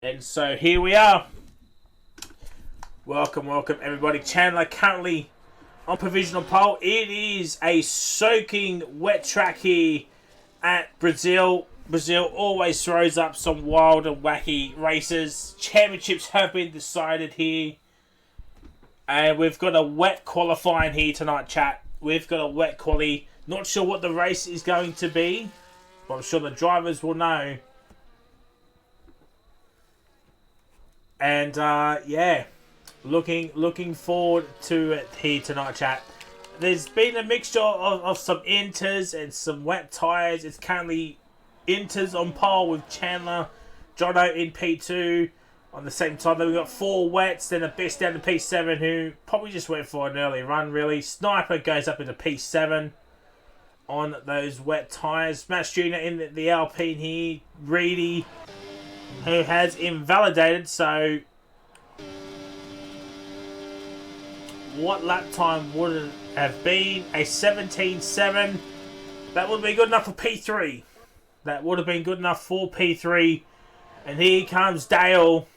And so here we are. Welcome everybody. Chandler currently on provisional pole. It is a soaking wet track here at Brazil. Brazil always throws up some wild and wacky races. Championships have been decided here. And we've got a wet qualifying here tonight, chat. We've got a wet quali. Not sure what the race is going to be, but I'm sure the drivers will know. And yeah, looking forward to it here tonight, chat. There's been a mixture of some inters and some wet tyres. It's currently inters on pole with Chandler, Jono in P2 on the same time. Then we've got 4 wets, then Abyss down to P7, who probably just went for an early run, really. Sniper goes up into P7 on those wet tyres. Matt Jr. in the Alpine here. Reedy, who has invalidated, so what lap time would it have been? A 17.7. That would be good enough for P3. That would have been good enough for P3. And here comes Dale.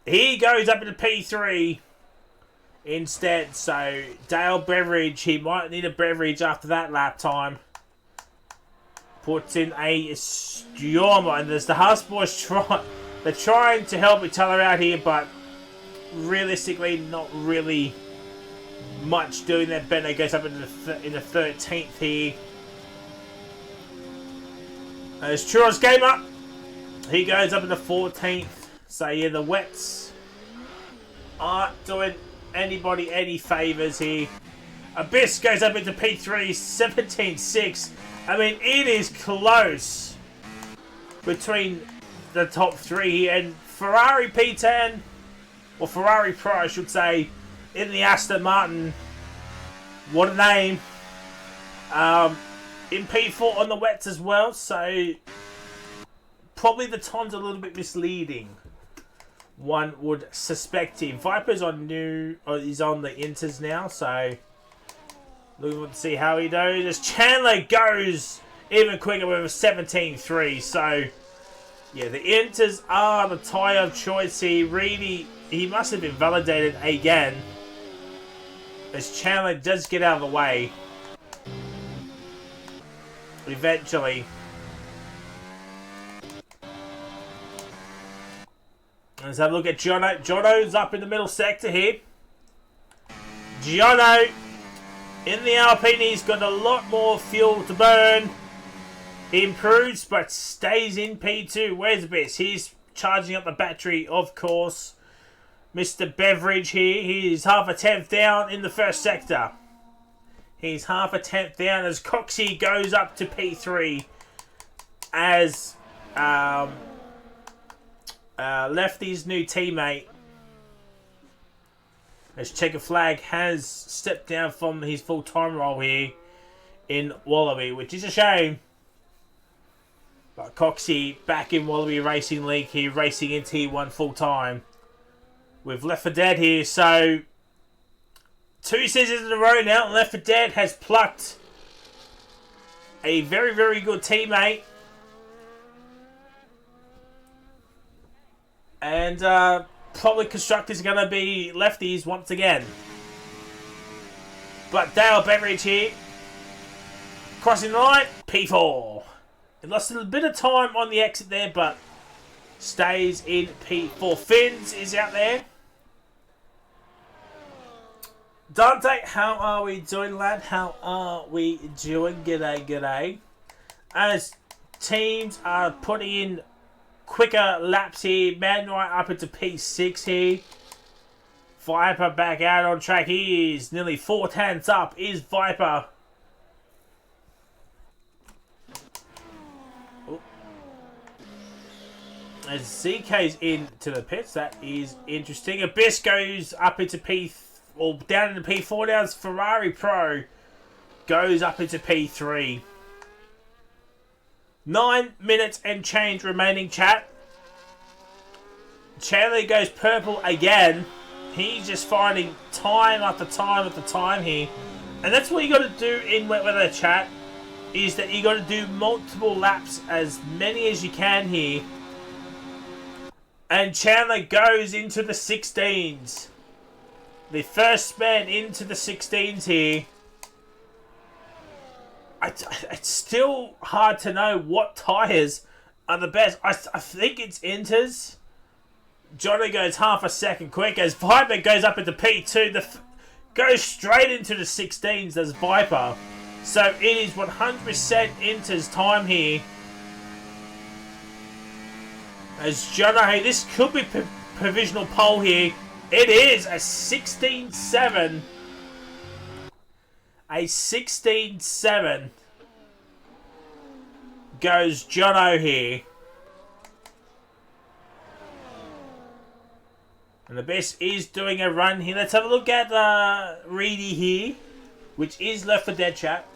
He goes up into P3 instead. So Dale Beveridge, he might need a beverage after that lap time. Puts in a Stormer, and there's the Haas boys they're trying to help each other out here, but realistically not really much doing that. Benno goes up in the 13th here. There's Churros Gamer. He goes up in the 14th. So yeah, the wets aren't doing anybody any favours here. Abyss goes up into P3, 17.6. I mean, it is close between the top 3 here. And Ferrari P10, or Ferrari Pro, I should say, in the Aston Martin. What a name. In P4 on the wets as well, so probably the time's a little bit misleading, one would suspect him. Viper's on he's on the inters now, so looking to see how he does. As Chandler goes even quicker with a 17.3. So, yeah, the inters are the tyre of choice here. Reedy, he must have been validated again. As Chandler does get out of the way. Eventually. Let's have a look at Jono. Jono's up in the middle sector here. Jono in the Alpine, he's got a lot more fuel to burn. He improves, but stays in P2. Where's the best? He's charging up the battery, of course. Mr. Beveridge here. He's half a tenth down in the first sector. He's half a tenth down as Coxie goes up to P3. As Lefty's new teammate, as Checker Flag has stepped down from his full-time role here in Wallaby, which is a shame. But Coxie back in Wallaby Racing League here, racing in T1 full-time. With Left 4 Dead here, so 2 seasons in a row now, Left 4 Dead has plucked a very, very good teammate. And probably constructors are going to be lefties once again. But Dale Beveridge here, crossing the line, P4. He lost a little bit of time on the exit there, but stays in P4. Finns is out there. Dante, how are we doing, lad? How are we doing? G'day. As teams are putting in quicker laps here. Man right up into P6 here. Viper back out on track. He is nearly 4 tenths up. Is Viper. Oh. As ZK's into the pits, that is interesting. Abyss goes up into down into P4 now. As Ferrari Pro goes up into P3. 9 minutes and change remaining, chat. Chandler goes purple again. He's just finding time after time after time here. And that's what you got to do in wet weather, chat. Is that you got to do multiple laps, as many as you can here, And Chandler goes into the 16s. The first man into the 16s here. It's still hard to know what tyres are the best. I think it's Inters. Johnny goes half a second quick as Viper goes up into P2. Goes straight into the 16s as Viper. So it is 100% Inters time here. As Johnny, this could be provisional pole here. It is a 16-7. A 16-7 goes Jono here. And the best is doing a run here. Let's have a look at Reedy here, which is left for dead chat.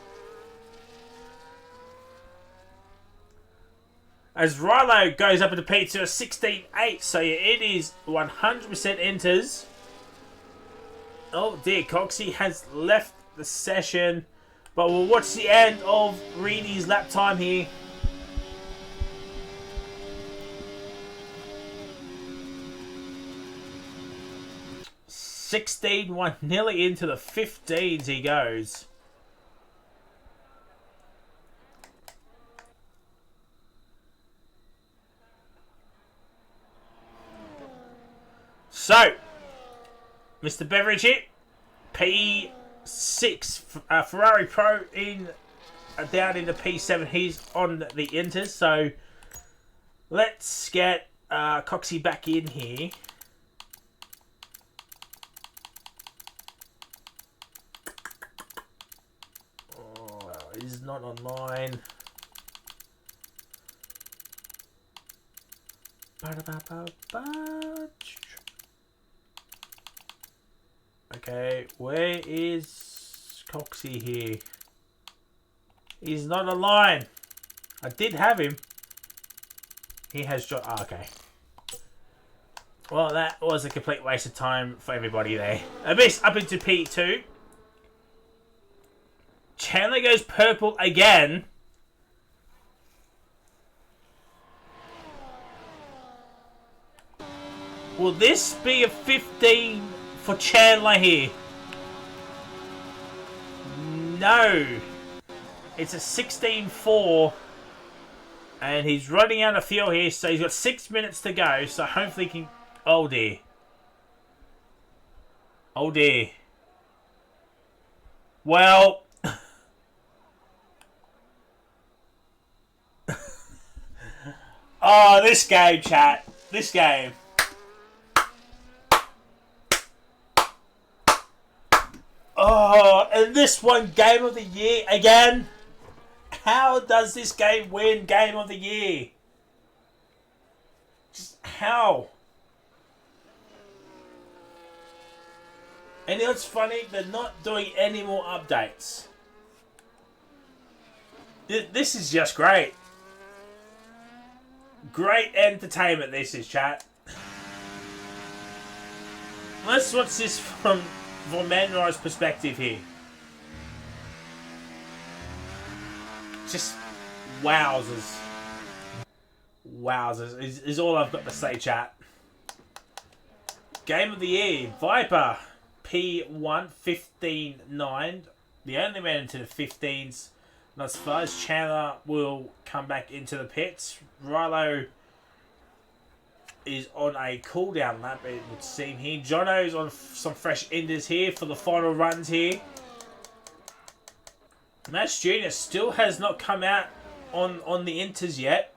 As Rilo goes up into P2 a 16-8, so yeah, it is 100% enters. Oh dear, Coxie has left the session, but we'll watch the end of Reedy's lap time here. (16-1), nearly into the 15s he goes. So, Mr. Beveridge here, P6, Ferrari Pro down in the P7. He's on the inters. So, let's get Coxie back in here. Oh, he's not online. Okay, where is Coxie here? He's not online. I did have him. He has joined. Oh, okay. Well, that was a complete waste of time for everybody there. Abyss up into P2. Chandler goes purple again. Will this be a 15 for Chandler here? No. It's a 16-4. And he's running out of fuel here, so he's got 6 minutes to go. So hopefully he can... Oh dear. Oh dear. Well... oh, this game, chat. This game. Oh, and this one, Game of the Year again. How does this game win Game of the Year? Just how? And you know what's funny? They're not doing any more updates. This is just great. Great entertainment this is, chat. Let's watch this from Manro's perspective here. Just wowzers. Wowzers is all I've got to say, chat. Game of the Year, Viper, P1, 15-9. The only man into the 15s. And as far as Chandler will come back into the pits, Rilo is on a cooldown lap, it would seem here. Jono's on some fresh enders here for the final runs here. Max Jr. still has not come out on the inters yet.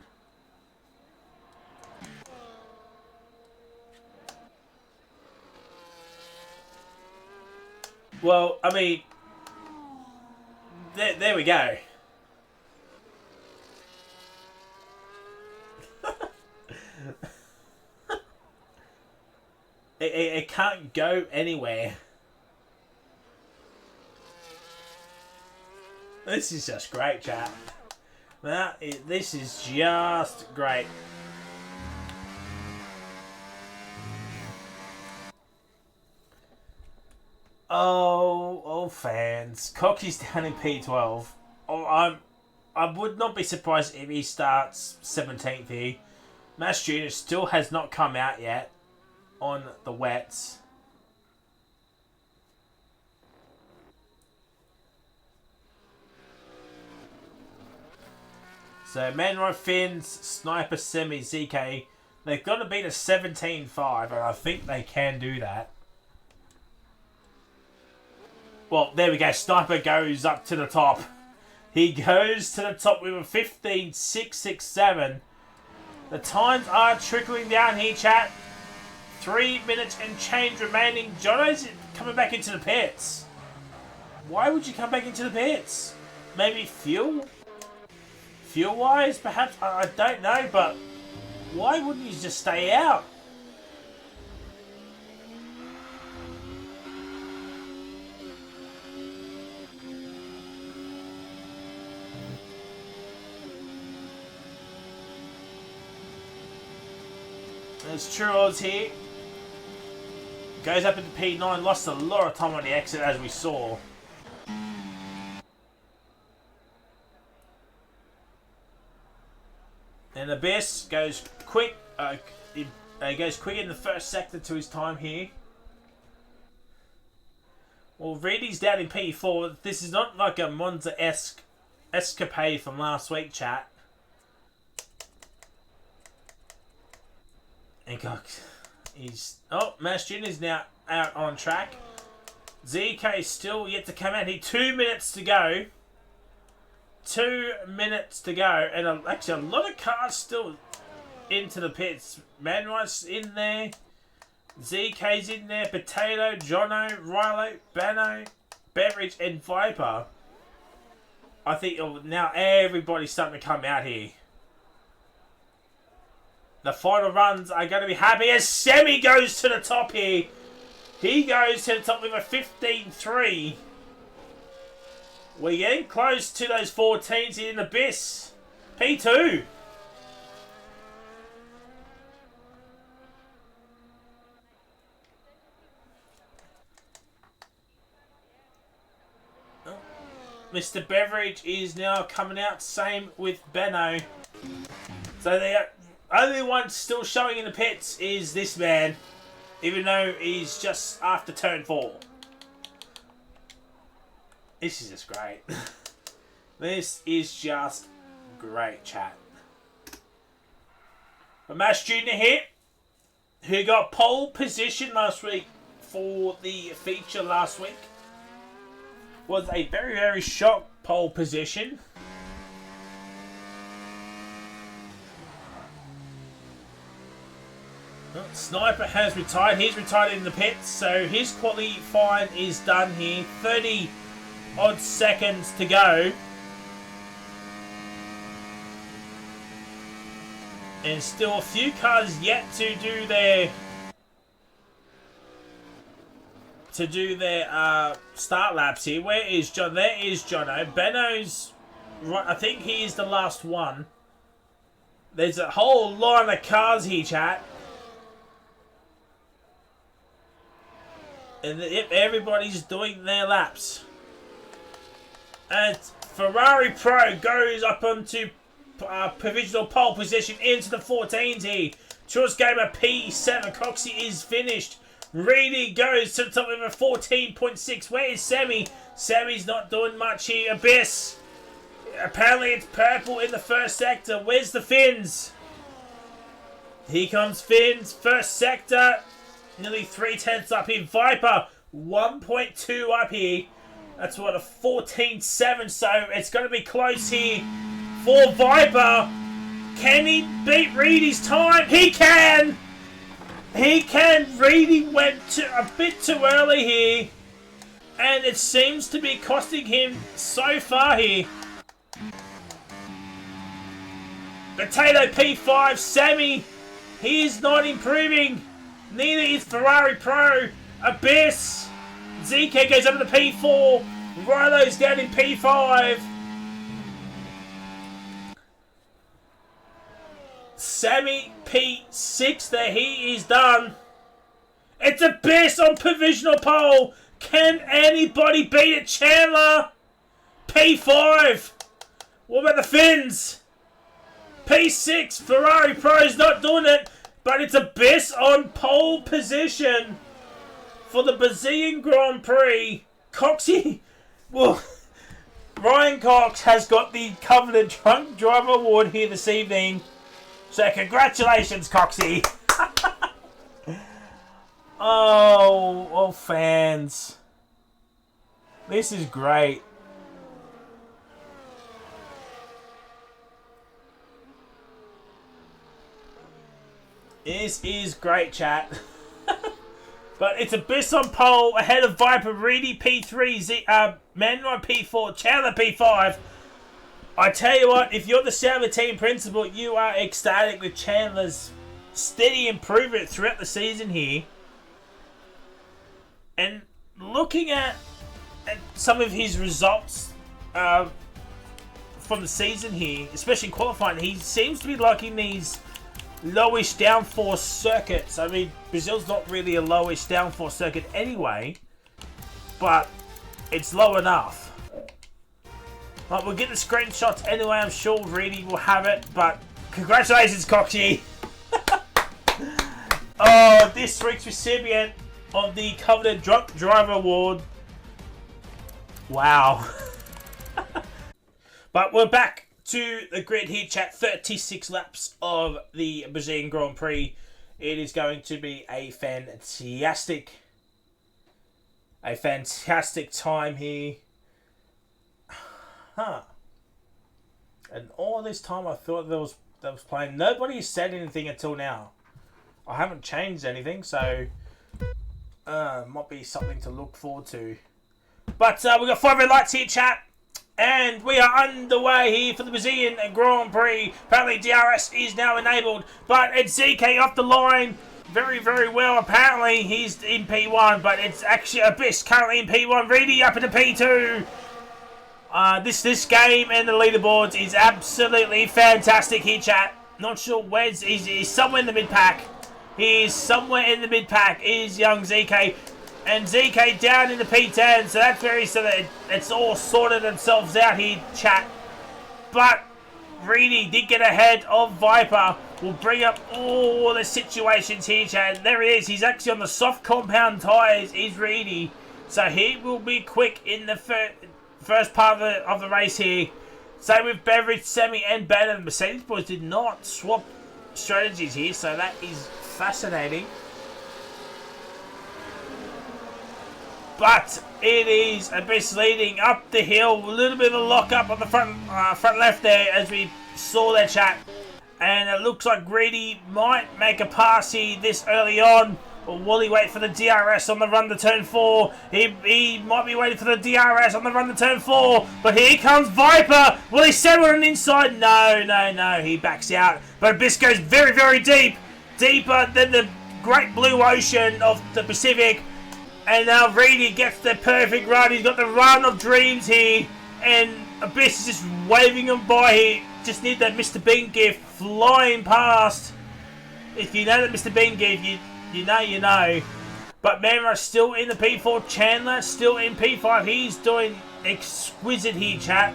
Well, I mean, there we go. It can't go anywhere. This is just great, chat. This is just great. Oh, fans. Coxie's down in P12. Oh, I would not be surprised if he starts 17th here. Mass Junior still has not come out yet on the wets. So Manroy, Finns, Sniper, Semi, ZK, they've got to beat a 17-5, and I think they can do that. Well, there we go. Sniper goes up to the top. He goes to the top with a 15.667. The times are trickling down here, chat. 3 minutes and change remaining. Jono's coming back into the pits. Why would you come back into the pits? Maybe fuel? Fuel-wise, perhaps? I don't know, but why wouldn't you just stay out? There's Churros here. Goes up into P9, lost a lot of time on the exit as we saw. And Abyss goes quick. He goes quick in the first sector to his time here. Well, Reedy's down in P4. This is not like a Monza-esque escapade from last week, chat. And he's... Oh, Mass Jr. is now out on track. ZK is still yet to come out here. 2 minutes to go. 2 minutes to go. And actually, a lot of cars still into the pits. Manwright's in there. ZK's in there. Potato, Jono, Rilo, Bano, Beveridge, and Viper. I think now everybody's starting to come out here. The final runs are going to be happy as Semi goes to the top here. He goes to the top with a 15.3. We're getting close to those 14s in Abyss. P2. Oh. Mr. Beveridge is now coming out. Same with Benno. So the only one still showing in the pits is this man. Even though he's just after turn 4. This is just great. This is just great, chat. But Mass Jr. here, who got pole position last week for the feature last week, was a very, very shock pole position. Sniper has retired. He's retired in the pits, so his qualifying is done here. 30 odd seconds to go. And still a few cars yet to do their start laps here. Where is John? There is Jono. Benno's right. I think he is the last one. There's a whole line of cars here, chat. And everybody's doing their laps. And Ferrari Pro goes up onto provisional pole position into the 14s here. Choice Gamer P7. Coxie is finished. Reedy goes to the top of a 14.6. Where is Semi? Semi's not doing much here. Abyss. Apparently it's purple in the first sector. Where's the Finns? Here comes Finns. First sector. Nearly 3/10 up here. Viper, 1.2 up here. That's what, a 14.7. So it's going to be close here for Viper. Can he beat Reedy's time? He can! He can. Reedy went a bit too early here. And it seems to be costing him so far here. Potato P5, Sammy. He is not improving. Neither is Ferrari Pro. Abyss. ZK goes up to the P4. Rilo's down in P5. Sammy P6 there. He is done. It's Abyss on provisional pole. Can anybody beat it? Chandler. P5. What about the Finns? P6, Ferrari Pro's not doing it, but it's Abyss on pole position for the Brazilian Grand Prix. Coxie, well, Ryan Cox has got the coveted Drunk Driver Award here this evening. So congratulations, Coxie. Oh, fans. This is great. This is great, chat. But it's Abyss on pole ahead of Viper, Reedy P3, Manuel P4, Chandler P5. I tell you what, if you're the Sauber team principal, you are ecstatic with Chandler's steady improvement throughout the season here. And looking at some of his results from the season here, especially in qualifying, he seems to be liking these lowish downforce circuits. I mean, Brazil's not really a lowish downforce circuit anyway, but it's low enough. But we'll get the screenshots anyway. I'm sure Reedy will have it, but congratulations, Coxie. Oh, this week's recipient of the coveted Drunk Driver Award. Wow. But we're back to the grid here, chat. 36 laps of the Brazilian Grand Prix. It is going to be a fantastic time here. And all this time I thought that was playing. Nobody has said anything until now. I haven't changed anything, so might be something to look forward to. But we've got 5 red lights here, chat. And we are underway here for the Brazilian Grand Prix. Apparently DRS is now enabled, but it's ZK off the line very, very well. Apparently he's in P1, but it's actually Abyss currently in P1. Reedy up into P2. This game and the leaderboards is absolutely fantastic here, chat. Not sure where he's somewhere in the mid-pack. He is somewhere in the mid-pack, is young ZK. And ZK down in the P10, so that's very so that it's all sorted themselves out here, chat. But Reedy did get ahead of Viper. We'll bring up all the situations here, chat. There he is. He's actually on the soft compound tyres, is Reedy. So he will be quick in the first part of the race here. Same with Beveridge, Semi, and Bannon. The Mercedes boys did not swap strategies here, so that is fascinating. But it is Abyss leading up the hill. A little bit of a lock up on the front left there as we saw that, chat. And it looks like Reedy might make a pass here this early on. Or will he wait for the DRS on the run to turn 4? He might be waiting for the DRS on the run to turn 4. But here comes Viper. Will he settle on an inside? No. He backs out. But Abyss goes very, very deep. Deeper than the great blue ocean of the Pacific. And now Reedy gets the perfect run. He's got the run of dreams here. And Abyss is just waving him by here. Just need that Mr. Bean gift flying past. If you know that Mr. Bean gift, you know. But Manra still in the P4. Chandler still in P5. He's doing exquisite here, chat.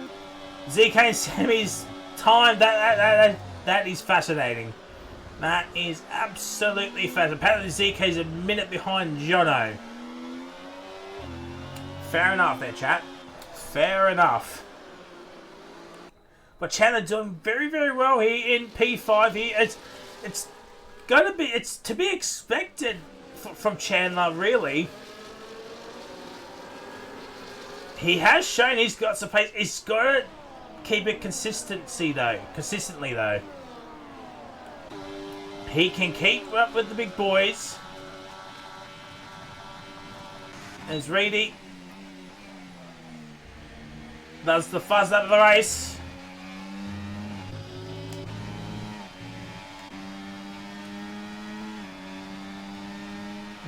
ZK and Sammy's time. That is fascinating. That is absolutely fascinating. Apparently ZK's a minute behind Jono. Fair enough there, chat. Fair enough. But Chandler doing very, very well here in P5 here. It's to be expected from Chandler, really. He has shown he's got some pace. He's got to keep it consistently though. He can keep up with the big boys. As Reedy does the fuzz out of the race.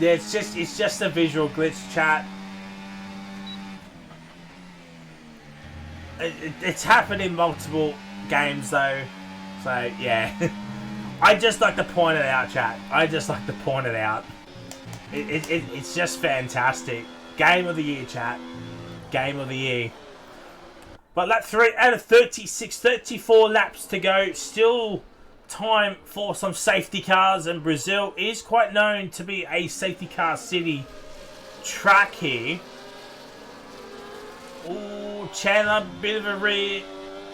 Yeah, it's just a visual glitch, chat. It's happened in multiple games though, so yeah. I just like to point it out, chat. I just like to point it out. It's just fantastic. Game of the year, chat. Game of the year. But lap 3 out of 36, 34 laps to go. Still time for some safety cars, and Brazil is quite known to be a safety car city track here. Oh, Chandler, bit of a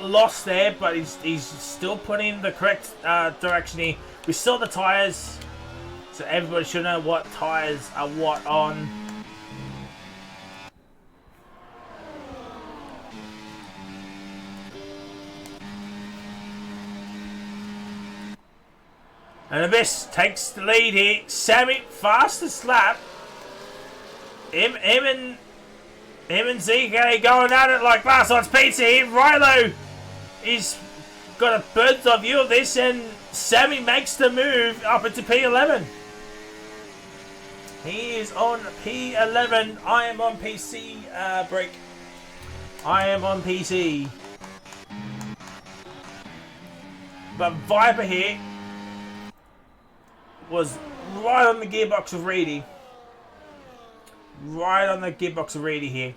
loss there, but he's still putting in the correct direction here. We saw the tyres, so everybody should know what tyres are what on. And Abyss takes the lead here. Sammy, fastest lap. Him and ZK going at it like last night's pizza here. Rilo is got a bird's eye view of this, and Sammy makes the move up into P11. He is on P11. I am on PC, break. I am on PC. But Viper here was right on the gearbox of Reedy. Right on the gearbox of Reedy here.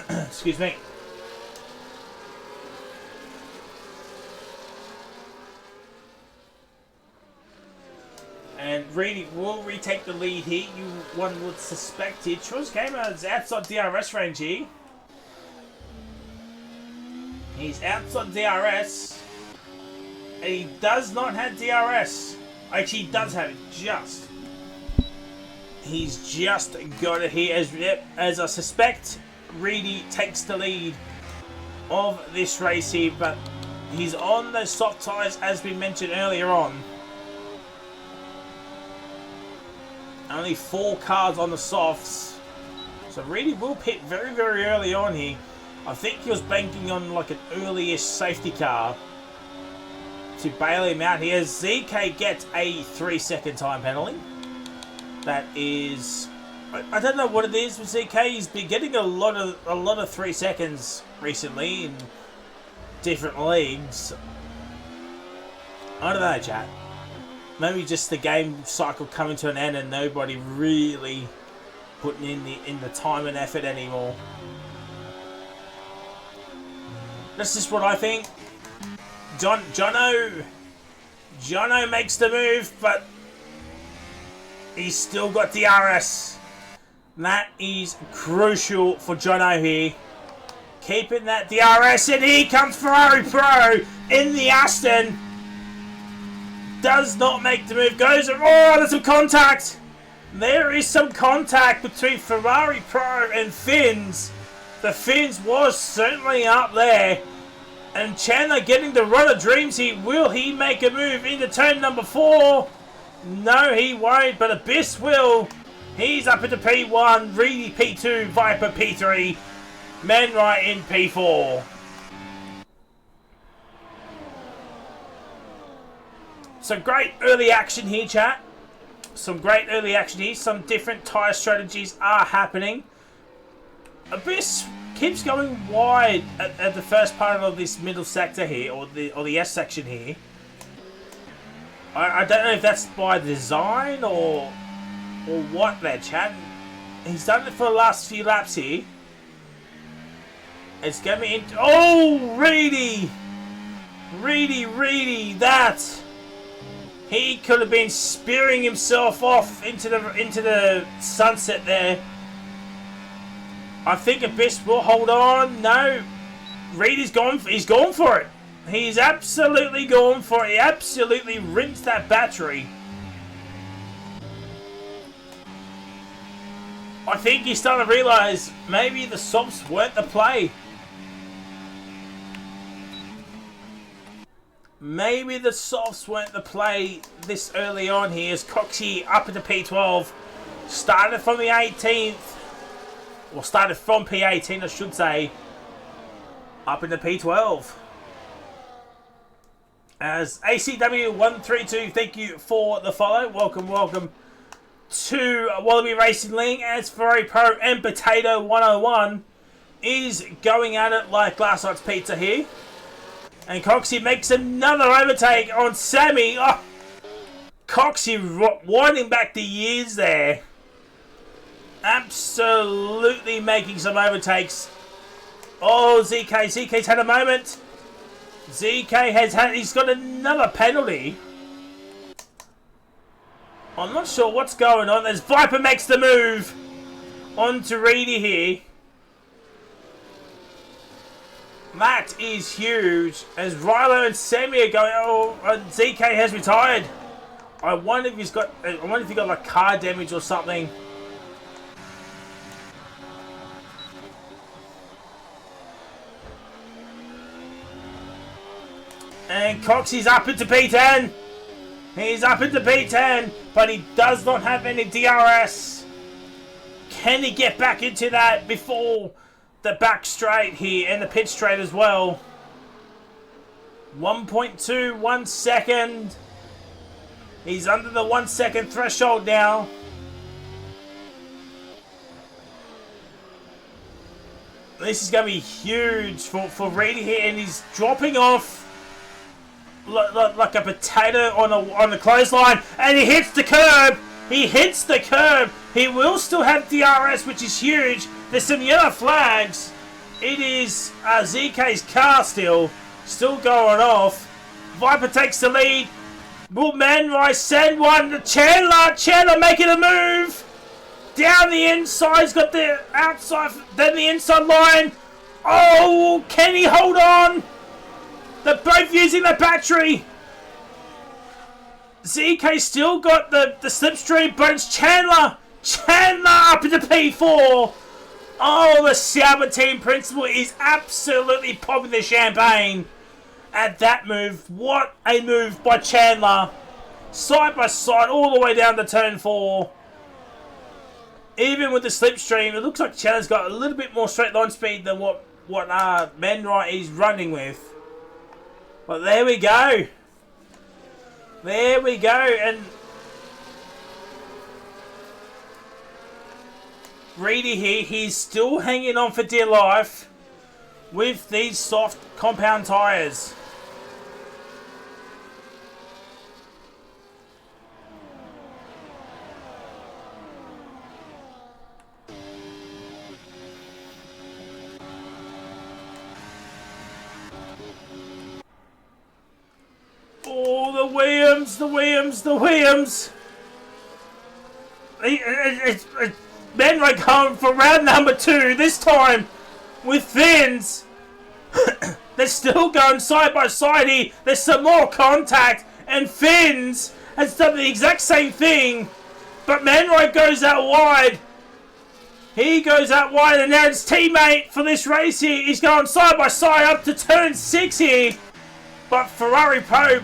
Excuse me. And Reedy will retake the lead here. One would suspect here. Choice Gamer is outside DRS range here. He's outside DRS. And he does not have DRS. Actually, he does have it, just. He's just got it here. As I suspect, Reedy takes the lead of this race here. But he's on those soft tyres, as we mentioned earlier on. Only 4 cars on the softs. So Reedy will pit very, very early on here. I think he was banking on like an early-ish safety car to bail him out here. ZK gets a 3-second time penalty. That is, I don't know what it is with ZK. He's been getting a lot of 3 seconds recently in different leagues. I don't know, chat. Maybe just the game cycle coming to an end and nobody really putting in the time and effort anymore. That's just what I think. Jono makes the move, but he's still got DRS. That is crucial for Jono here. Keeping that DRS, and here comes Ferrari Pro in the Aston. Does not make the move. Goes, oh, there's some contact. There is some contact between Ferrari Pro and Finns. The Finns was certainly up there. And Chandler getting the run of dreams here. Will he make a move into turn number 4? No, he won't, but Abyss will. He's up into P1, Reedy P2, Viper P3, Manwright in P4. Some great early action here, chat. Some great early action here. Some different tyre strategies are happening. Abyss keeps going wide at the first part of this middle sector here, or the S section here. I don't know if that's by design or what there, chat. He's done it for the last few laps here. It's going to be into... Oh, Reedy! Reedy, that... He could have been spearing himself off into the sunset there. I think Abyss will hold on. No, Reedy's gone. He's gone for it. He's absolutely gone for it. He absolutely rinsed that battery. I think he's starting to realise maybe the softs weren't the play. Maybe the softs weren't the play this early on here. As Coxie up into P12. Started from the 18th. Or started from P18, I should say. Up into P12. As ACW132, thank you for the follow. Welcome to Wallaby Racing League. As Ferrari Pro and Potato 101 is going at it like last night's pizza here. And Coxie makes another overtake on Sammy. Oh, Coxie winding back the years there. Absolutely making some overtakes. Oh, ZK's had a moment. He's got another penalty. I'm not sure what's going on. As Viper makes the move onto Reedy here. That is huge. As Rilo and Sammy are going, oh, and ZK has retired. I wonder if he got like car damage or something. And Coxie's up into P10. He's up into P10, but he does not have any DRS. Can he get back into that before the back straight here and the pit straight as well? 1.2, 1 second. He's under the 1 second threshold now. This is going to be huge for Reedy here, and he's dropping off like a potato on a clothesline, and he hits the curb. He hits the curb. He will still have DRS, which is huge. There's some yellow flags. It is ZK's car still going off. Viper takes the lead. Will Manrice send one to Chandler making a move. Down the inside, he's got the outside, then the inside line. Oh, can he hold on? They're both using the battery. ZK still got the slipstream, but it's Chandler. Chandler up into P4. Oh, the Sauber team principal is absolutely popping the champagne at that move. What a move by Chandler. Side by side, all the way down to turn 4. Even with the slipstream, it looks like Chandler's got a little bit more straight line speed than what Manright is running with. But there we go. There we go. And Reedy here, he's still hanging on for dear life with these soft compound tyres. Oh, the Williams. Men are going for round number 2, this time with Fins. They're still going side by side here. There's some more contact, and Fins has done the exact same thing, but Manroy goes out wide. He goes out wide, and now his teammate for this race here is going side by side up to turn 6 here. But Ferrari Pro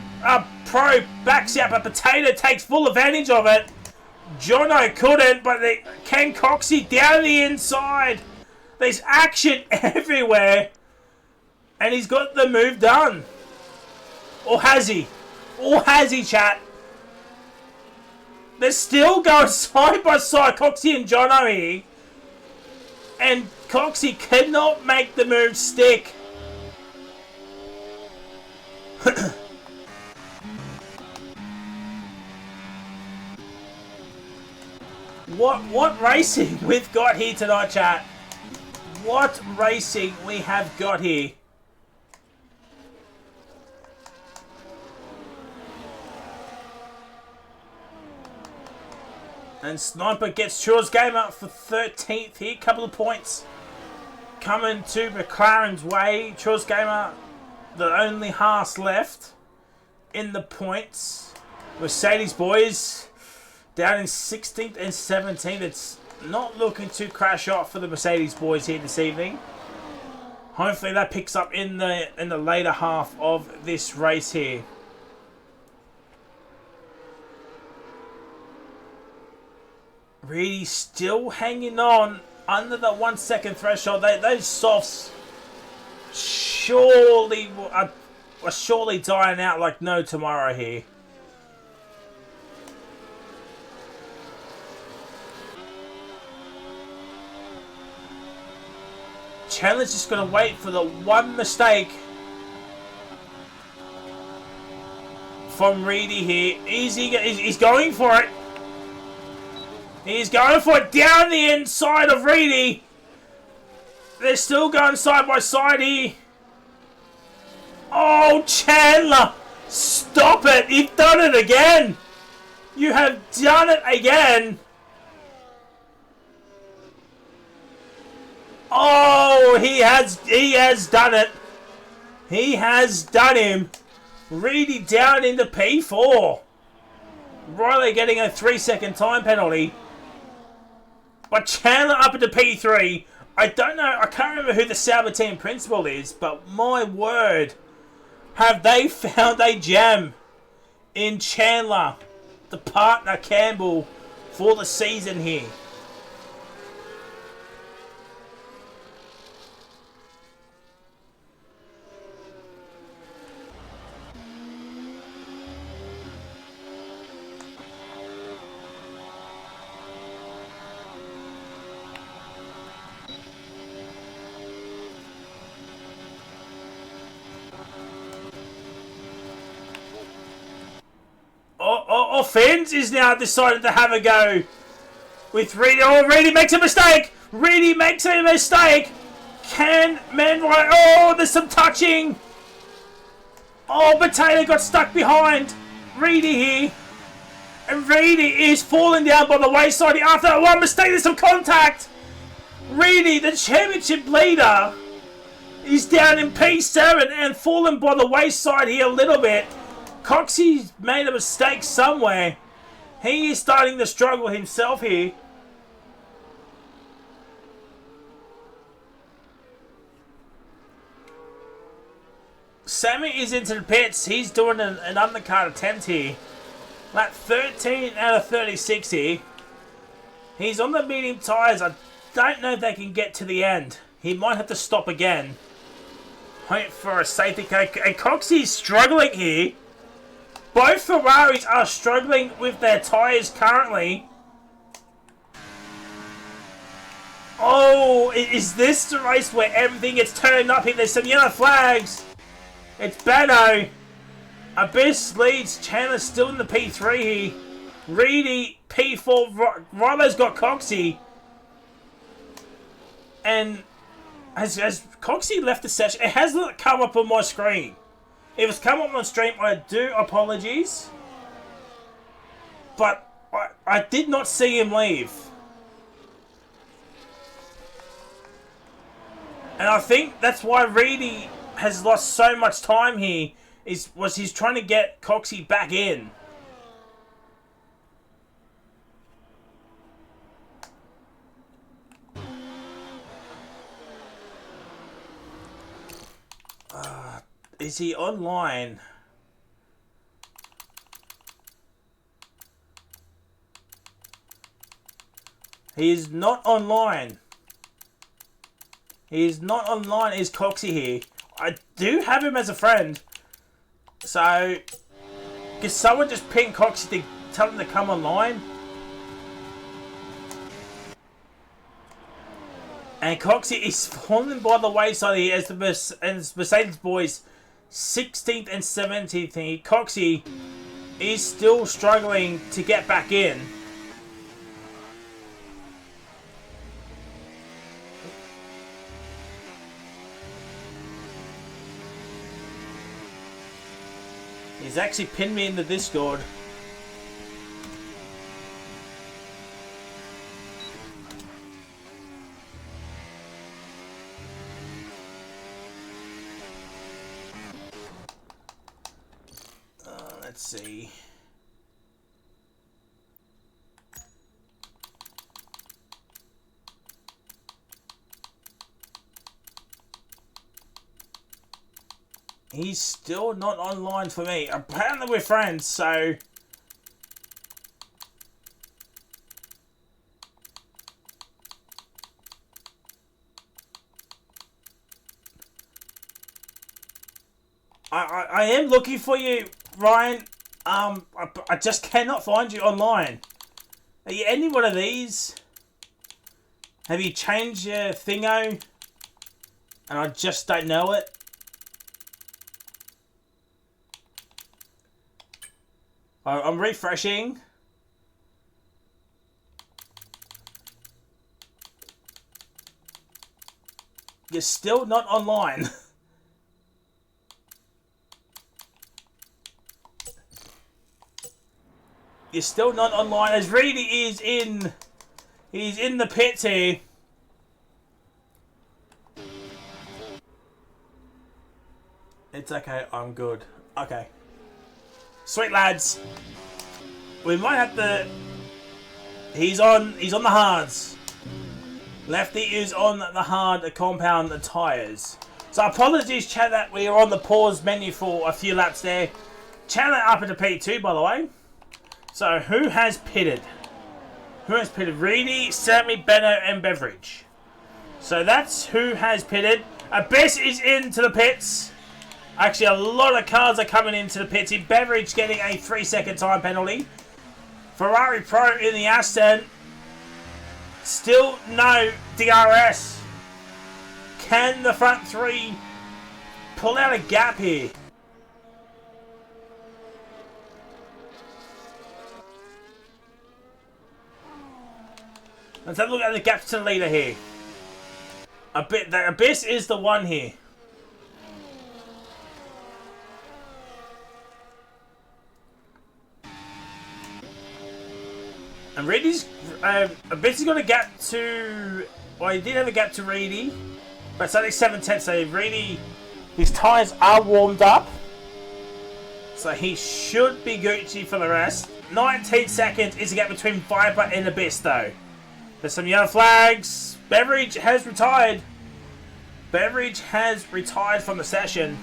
backs up a potato, takes full advantage of it. Jono couldn't, but Ken Coxie down the inside. There's action everywhere. And he's got the move done. Or has he? Chat? They're still going side by side, Coxie and Jono here. And Coxie cannot make the move stick. What racing we've got here tonight, chat? What racing we have got here? And Sniper gets Chur's game up for 13th here. Couple of points coming to McLaren's way. Chur's Gamer, the only Haas left in the points. Mercedes boys down in 16th and 17th. It's not looking to crash off for the Mercedes boys here this evening. Hopefully that picks up in the later half of this race here. Really still hanging on under the 1 second threshold. Those softs are surely dying out like no tomorrow here. Chandler's just going to wait for the one mistake from Reedy here. He's going for it. He's going for it down the inside of Reedy. They're still going side by side here. Oh, Chandler! Stop it! You've done it again! You have done it again! Oh, he has done it. He has done him. Reedy down into P4. Riley getting a 3-second time penalty. But Chandler up into P3. I don't know, I can't remember who the Sauber team principal is, but my word, have they found a gem in Chandler, the partner Campbell, for the season here. Fins is now decided to have a go with Reedy. Oh, Reedy makes a mistake. Reedy makes a mistake. Can Manwright? Oh, there's some touching. Oh, Potato got stuck behind Reedy here. And Reedy is falling down by the wayside. After one mistake, there's some contact. Reedy, the championship leader, is down in P7 and fallen by the wayside here a little bit. Coxie's made a mistake somewhere. He is starting to struggle himself here. Sammy is into the pits. He's doing an undercut attempt here. Lap 13 out of 36 here. He's on the medium tyres. I don't know if they can get to the end. He might have to stop again. Hope for a safety car. And Coxie's struggling here. Both Ferraris are struggling with their tyres currently. Oh, is this the race where everything gets turned up here? There's some yellow flags. It's Bano. Abyss leads. Chandler's still in the P3 here. Reedy, P4. Rilo's got Coxie. And has Coxie left the session? It hasn't come up on my screen. If it's come up on stream, I do apologies. But I did not see him leave. And I think that's why Reedy has lost so much time here. Was he's trying to get Coxie back in. Is he online? He is not online. He is not online. Is Coxie here? I do have him as a friend. So, can someone just ping Coxie to tell him to come online? And Coxie is falling by the wayside here as the Mercedes boys 16th and 17th here. Coxie is still struggling to get back in. He's actually pinned me in the Discord. Let's see. He's still not online for me. Apparently we're friends, so... I am looking for you, Ryan. I just cannot find you online. Are you any one of these? Have you changed your thingo? And I just don't know it? I'm refreshing. You're still not online. You're still not online as Reedy is in. He's in the pits here. It's okay, I'm good. Okay. Sweet lads. We might have to. He's on the hards. Lefty is on the hard compound tyres. So apologies, chat, that we are on the pause menu for a few laps there. Chat that up into P2, by the way. So who has pitted? Who has pitted? Reedy, Sammy, Benno, and Beveridge. So that's who has pitted. Abyss is into the pits. Actually, a lot of cars are coming into the pits. Beveridge getting a 3-second time penalty. Ferrari Pro in the Aston. Still no DRS. Can the front three pull out a gap here? Let's have a look at the gaps to the leader here. The Abyss is the one here. And Reedy's Abyss has got a gap to. Well, he did have a gap to Reedy, but it's only 7/10. So Reedy, his tyres are warmed up, so he should be Gucci for the rest. 19 seconds is the gap between Viper and Abyss, though. There's some yellow flags. Beveridge has retired. Beveridge has retired from the session.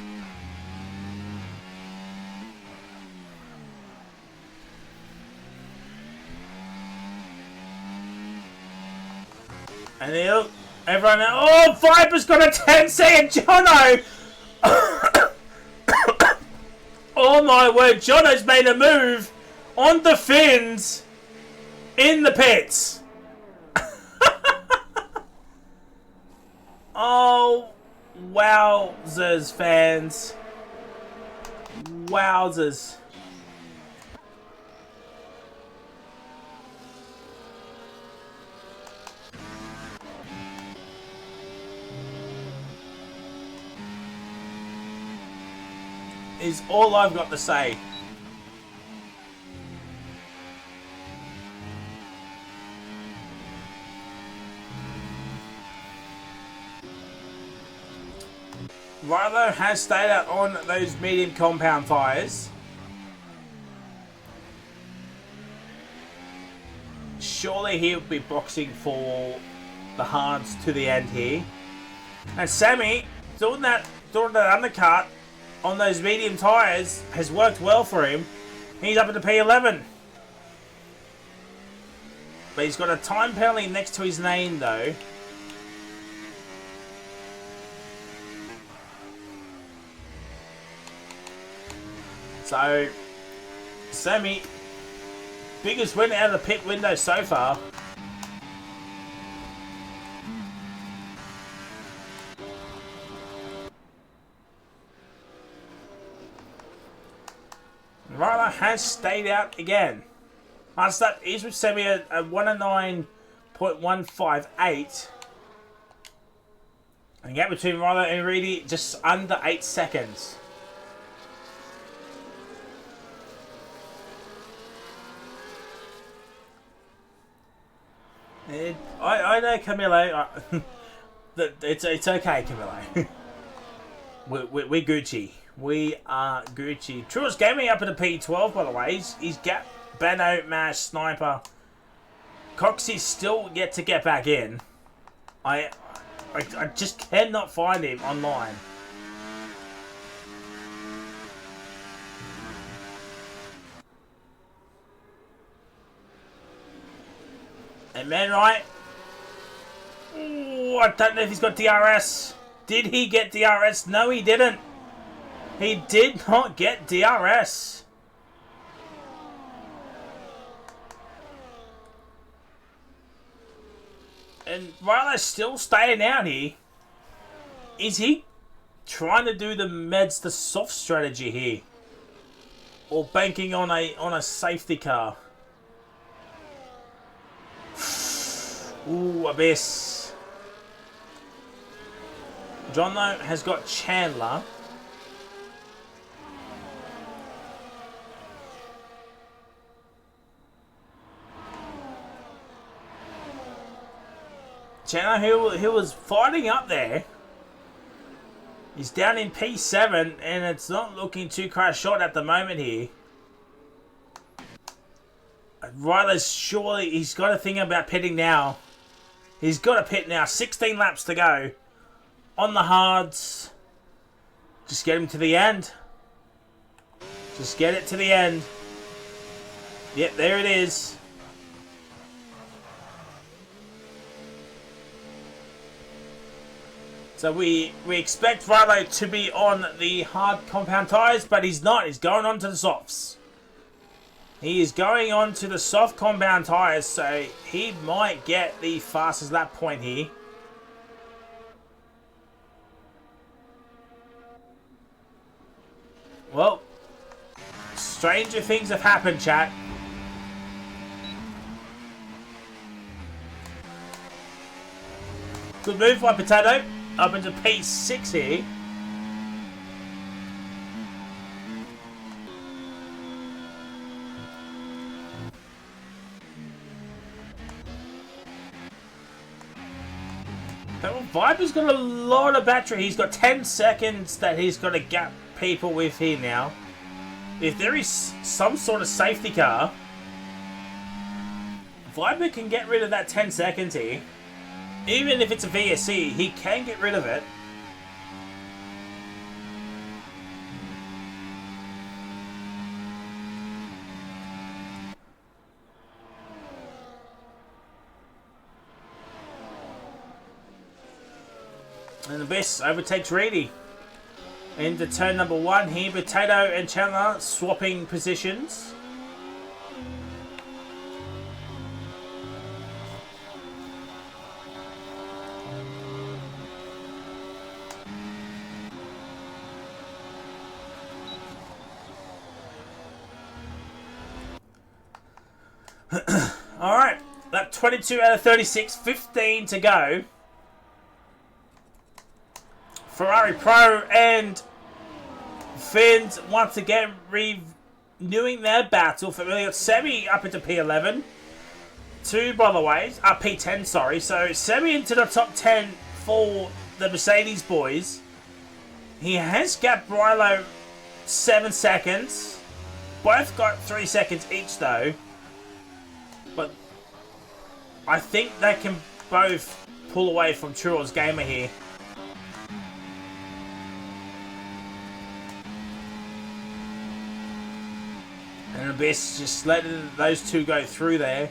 And everyone, oh, Viper's got a 10-second Jono! Oh my word, Jono's made a move on the fins in the pits. Oh, wowzers, fans. Wowzers. Is all I've got to say. Rilo has stayed out on those medium compound tyres. Surely he'll be boxing for the hards to the end here. And Sammy, doing that undercut on those medium tyres has worked well for him. He's up at the P11. But he's got a time penalty next to his name though. So, Sammy, biggest win out of the pit window so far. Ryla has stayed out again. Last that is with Sammy at 109.158. And the gap between Ryla and Reedy just under 8 seconds. I know, Camilo. It's okay, Camilo. We're Gucci. We are Gucci. Truist Gaming up at a P12, by the way. He's got Benno, Mash, Sniper. Coxie's still yet to get back in. I just cannot find him online. And Man Right. Ooh, I don't know if he's got DRS. Did he get DRS? No, he didn't. He did not get DRS. And Rylo's still staying out here. Is he trying to do the meds, the soft strategy here? or banking on a safety car. Ooh, Abyss. John though has got Chandler. Chandler, who was fighting up there. He's down in P7, and it's not looking too crash short at the moment here. Riley's surely, he's got to think about pitting now. He's got to pit now. 16 laps to go. On the hards. Just get him to the end. Just get it to the end. Yep, there it is. So we expect Riley to be on the hard compound tyres, but he's not. He's going on to the softs. He is going on to the soft compound tyres, so he might get the fastest lap point here. Well, stranger things have happened, chat. Good move by Potato. Up into P6 here. Viper's got a lot of battery. He's got 10 seconds that he's got to gap people with here now. If there is some sort of safety car, Viper can get rid of that 10 seconds here. Even if it's a VSC, he can get rid of it. And the Abyss overtakes Reedy. Into turn number 1 here, Potato and Chandler swapping positions. Alright, lap 22 out of 36, 15 to go. Ferrari Pro and Finns once again renewing their battle. We got Semi up into P11. 2, by the way, P10, sorry. So Semi into the top 10 for the Mercedes boys. He has gapped Rilo 7 seconds. Both got 3 seconds each though. But I think they can both pull away from Churros Gamer here. And Abyss just letting those two go through there.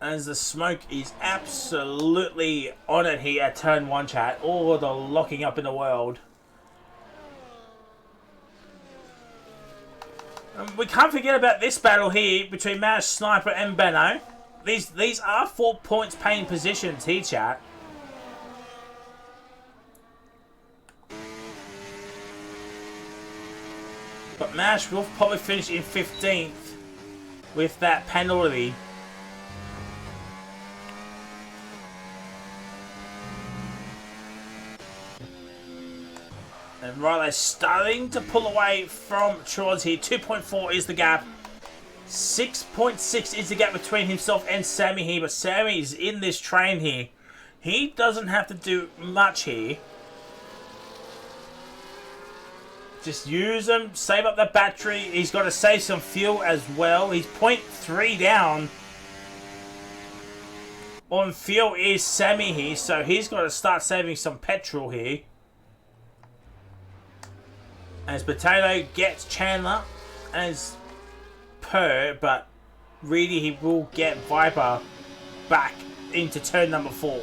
As the smoke is absolutely on it here at turn 1, chat. All the locking up in the world. We can't forget about this battle here between Mash, Sniper and Benno. These are 4 points paying positions here, chat. But Mash will probably finish in 15th with that penalty. And Riley's starting to pull away from Churros here. 2.4 is the gap. 6.6 is the gap between himself and Sammy here. But Sammy is in this train here. He doesn't have to do much here. Just use them, save up the battery. He's got to save some fuel as well. He's 0.3 down on fuel is Sammy here, so he's got to start saving some petrol here. As Potato gets Chandler as per, but really he will get Viper back into turn number 4.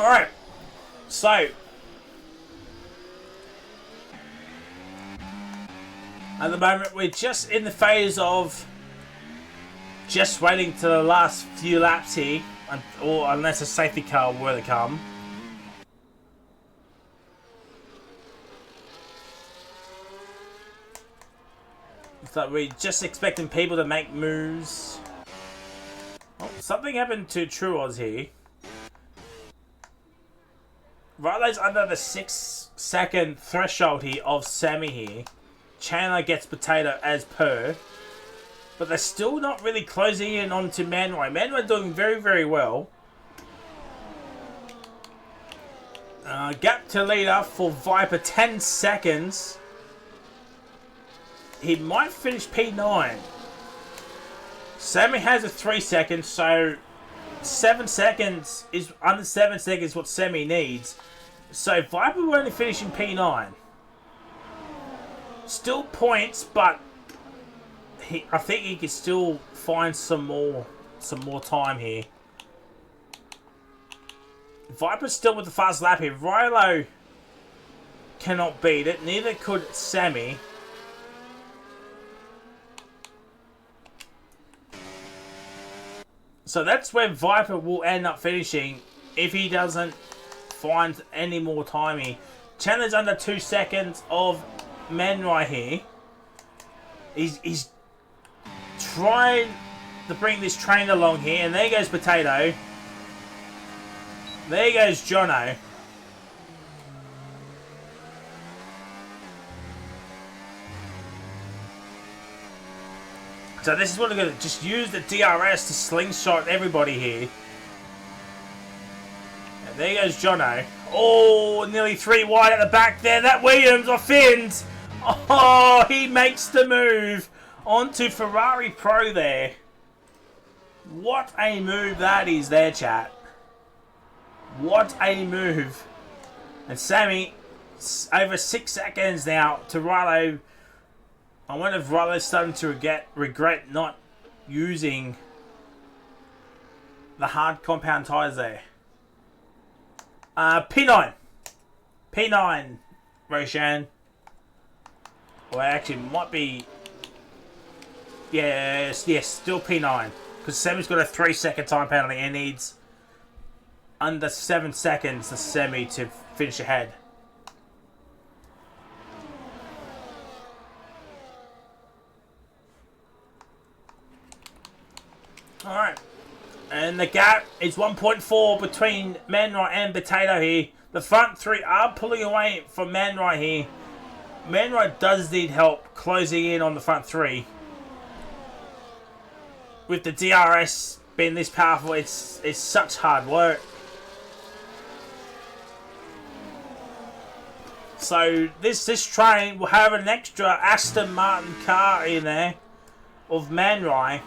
Alright, so at the moment we're just in the phase of just waiting to the last few laps here, or unless a safety car were to come. So we're just expecting people to make moves. Oh, something happened to True Oz here. Riley's under the 6-second threshold here of Sammy here. Chandler gets Potato as per. But they're still not really closing in onto Manway. Manway doing very, very well. Gap to leader for Viper, 10 seconds. He might finish P9. Sammy has a 3 seconds, so 7 seconds is under 7 seconds what Sammy needs. So Viper will only finish in P9. Still points, but I think he can still find some more time here. Viper's still with the fast lap here. Rilo cannot beat it. Neither could Sammy. So that's where Viper will end up finishing if he doesn't find any more time here. Chandler's under 2 seconds of Manrai here. He's trying to bring this train along here, and there goes Potato. There goes Jono. So this is what we're going to just use the DRS to slingshot everybody here. And there goes Jono. Oh, nearly 3 wide at the back there. That Williams offends. Oh, he makes the move onto Ferrari Pro there. What a move that is there, chat. What a move. And Sammy, over 6 seconds now to Rilo. I wonder if Rilo's starting to regret not using the hard compound tyres there. P9. P9, Roshan. Well, actually, might be... Yes, still P9. Because Semi's got a 3 second time penalty and needs under 7 seconds for Semi to finish ahead. Alright. And the gap is 1.4 between Manrai and Potato here. The front three are pulling away from Manrai here. Manrai does need help closing in on the front three. With the DRS being this powerful, it's such hard work. So this train will have an extra Aston Martin car in there of Manrai.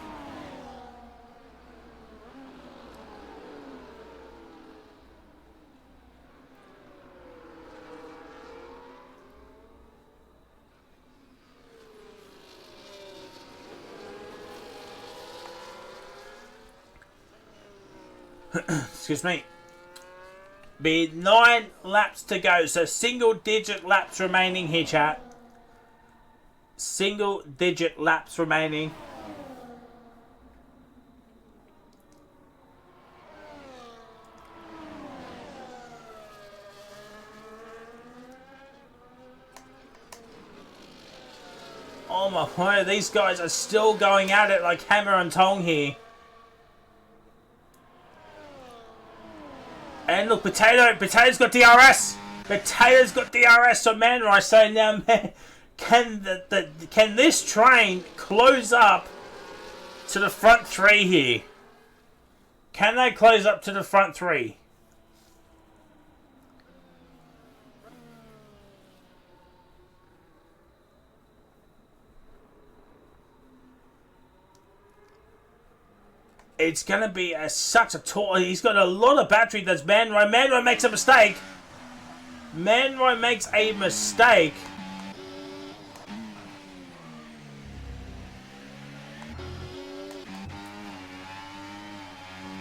Excuse me. Be 9 laps to go, so single digit laps remaining here, chat. Single digit laps remaining. Oh my word, these guys are still going at it like hammer and tong here. And look, Potato's got DRS. Potato's got DRS. So Manrai saying now, man, can this train close up to the front three here? Can they close up to the front three? It's going to be such a tour. He's got a lot of battery. That's Manrai. Manrai makes a mistake. Manrai makes a mistake.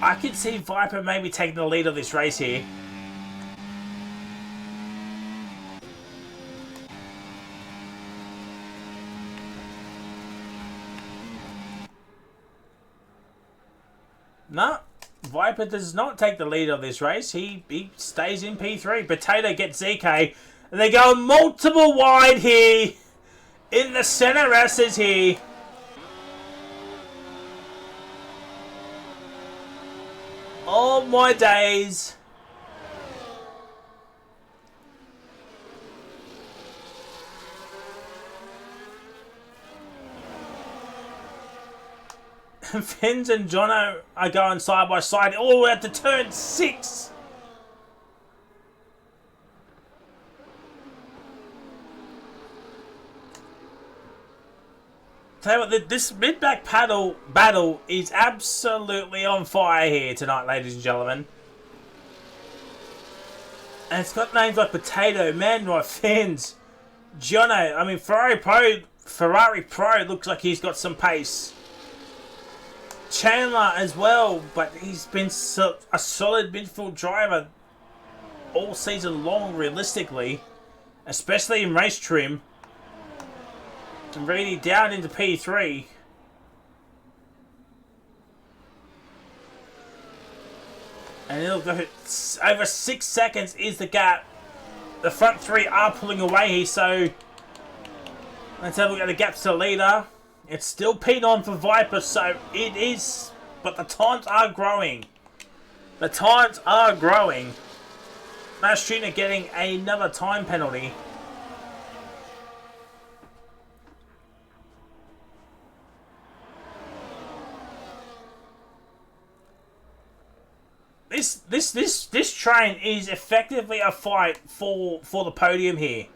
I can see Viper maybe taking the lead of this race here. No, Viper does not take the lead of this race. He stays in P3. Potato gets ZK. And they go multiple wide here. In the center S's here. Oh my days. Fins and Jono are going side by side all the way up to turn 6. Tell you what, this mid-back battle is absolutely on fire here tonight, ladies and gentlemen. And it's got names like Potato, Manroy, Fins, Jono. I mean, Ferrari Pro looks like he's got some pace. Chandler as well, but he's been a solid midfield driver all season long, realistically, especially in race trim. And really down into P3. And it'll go over 6 seconds is the gap. The front three are pulling away here, so let's have a look at the gaps to the leader. It's still P9 for Viper, so it is, but the times are growing. The times are growing. Mass Junior getting another time penalty. This train is effectively a fight for the podium here.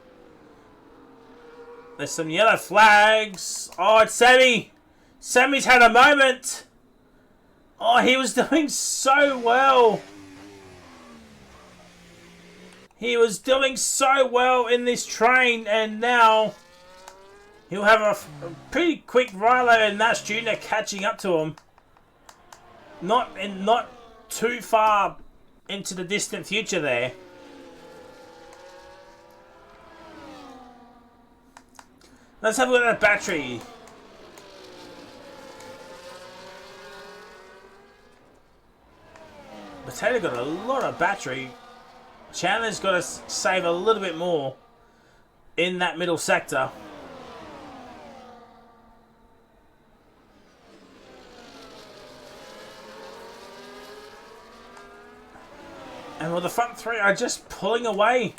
There's some yellow flags. Oh, it's Sammy. Sammy's had a moment. Oh, he was doing so well. He was doing so well in this train, and now he'll have a pretty quick Rilo and Nash Jr. catching up to him. Not too far into the distant future there. Let's have a look at that battery. Potato got a lot of battery. Chandler's got to save a little bit more in that middle sector. And well, the front three are just pulling away.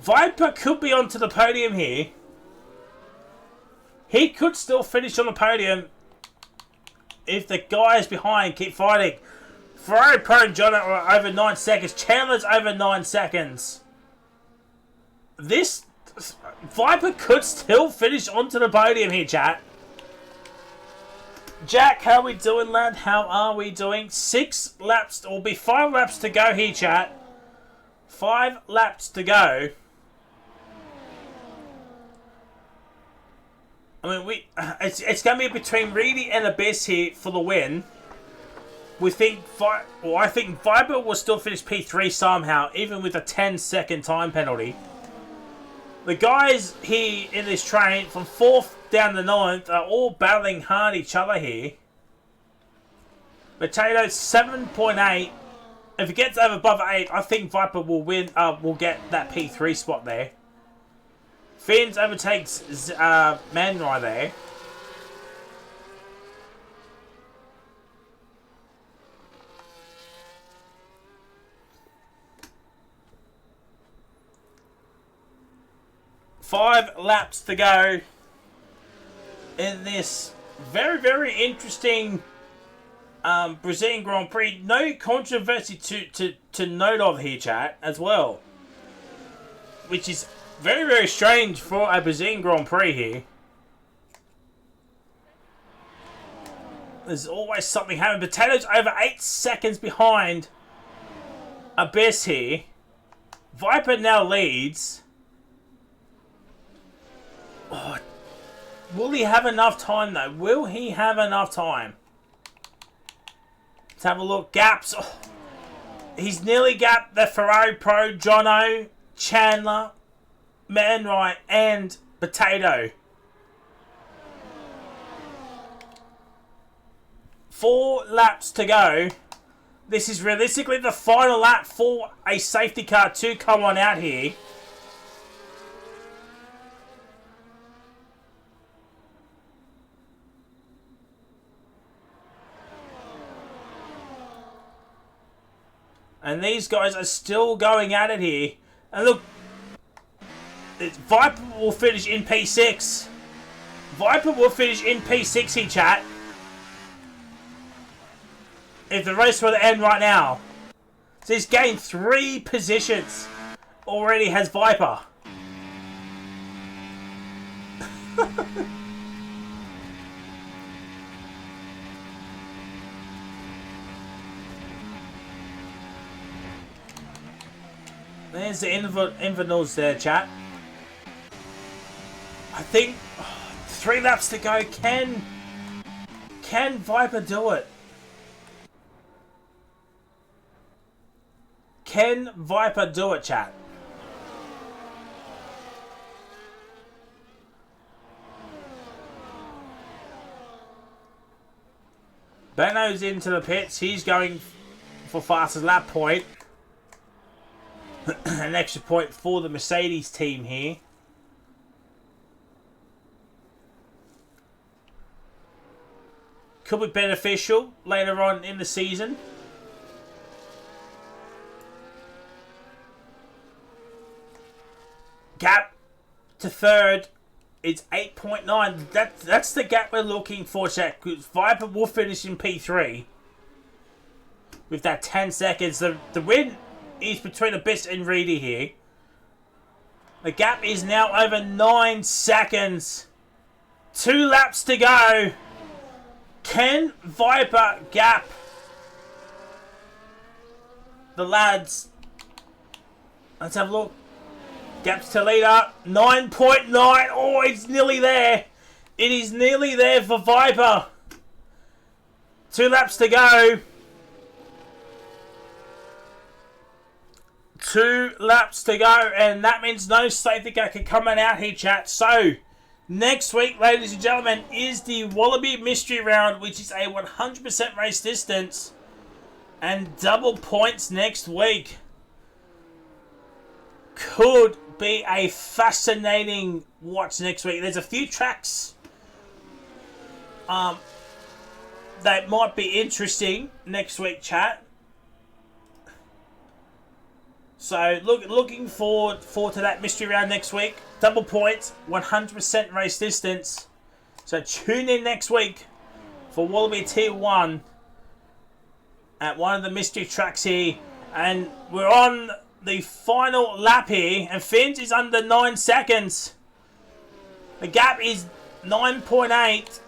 Viper could be onto the podium here. He could still finish on the podium if the guys behind keep fighting. Ferrari Pro and John are over 9 seconds. Chandler's over 9 seconds. This Viper could still finish onto the podium here, chat. Jack, how we doing, lad? How are we doing? 6 laps, or will be 5 laps to go here, chat. 5 laps to go. I mean, it's going to be between Reedy and Abyss here for the win. We think, I think Viper will still finish P3 somehow, even with a 10-second time penalty. The guys here in this train, from 4th down to 9th, are all battling hard each other here. Potato 7.8. If it gets over above 8, I think Viper will win. Will get that P3 spot there. Fins overtakes Manrai there. Five laps to go in this very, very interesting Brazilian Grand Prix. No controversy to note of here, chat, as well. Which is very, very strange for a Brazilian Grand Prix here. There's always something happening. Potatoes over 8 seconds behind Abyss here. Viper now leads. Oh, will he have enough time, though? Will he have enough time? Let's have a look. Gaps. Oh, he's nearly gapped the Ferrari Pro, Jono, Chandler, Manright, and Potato. 4 laps to go. This is realistically the final lap for a safety car to come on out here. And these guys are still going at it here. And look, Viper will finish in P6. Viper will finish in P6 here, chat. If the race were to end right now. So he's gained 3 positions. Already has Viper. There's the invernals there, chat. I think 3 laps to go. Can Viper do it? Can Viper do it, chat? Benno's into the pits. He's going for fastest lap point. An extra point for the Mercedes team here. Could be beneficial later on in the season. Gap to third. It's 8.9. That's the gap we're looking for, chat. Because Viper will finish in P3 with that 10 seconds. The win is between Abyss and Reedy here. The gap is now over 9 seconds. 2 laps to go. Can Viper gap the lads? Let's have a look. Gaps to leader. 9.9. Oh, it's nearly there. It is nearly there for Viper. 2 laps to go. 2 laps to go, and that means no safety car can come out here, chat. So, next week, ladies and gentlemen, is the Wallaby Mystery Round, which is a 100% race distance and double points next week. Could be a fascinating watch next week. There's a few tracks that might be interesting next week, chat. So looking forward to that mystery round next week. Double points, 100% race distance. So tune in next week for Wallaby Tier 1 at one of the mystery tracks here. And we're on the final lap here, and Finns is under 9 seconds. The gap is 9.8.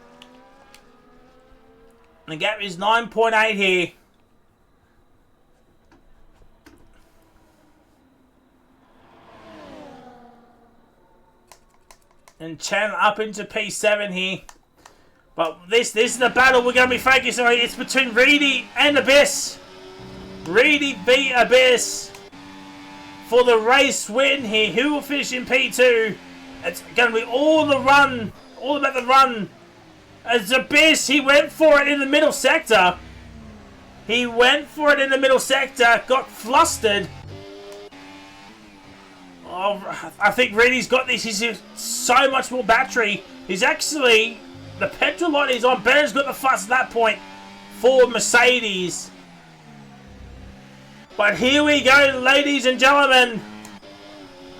The gap is 9.8 here. And channel up into P7 here. But this is the battle we're going to be focusing on. It's between Reedy and Abyss. Reedy beat Abyss for the race win here. Who will finish in P2? It's going to be all about the run. As Abyss, he went for it in the middle sector. Got flustered. Oh, I think Reedy's got this. He's so much more battery. He's actually, the petrol light is on. Benner's got the fastest lap point for Mercedes. But here we go, ladies and gentlemen.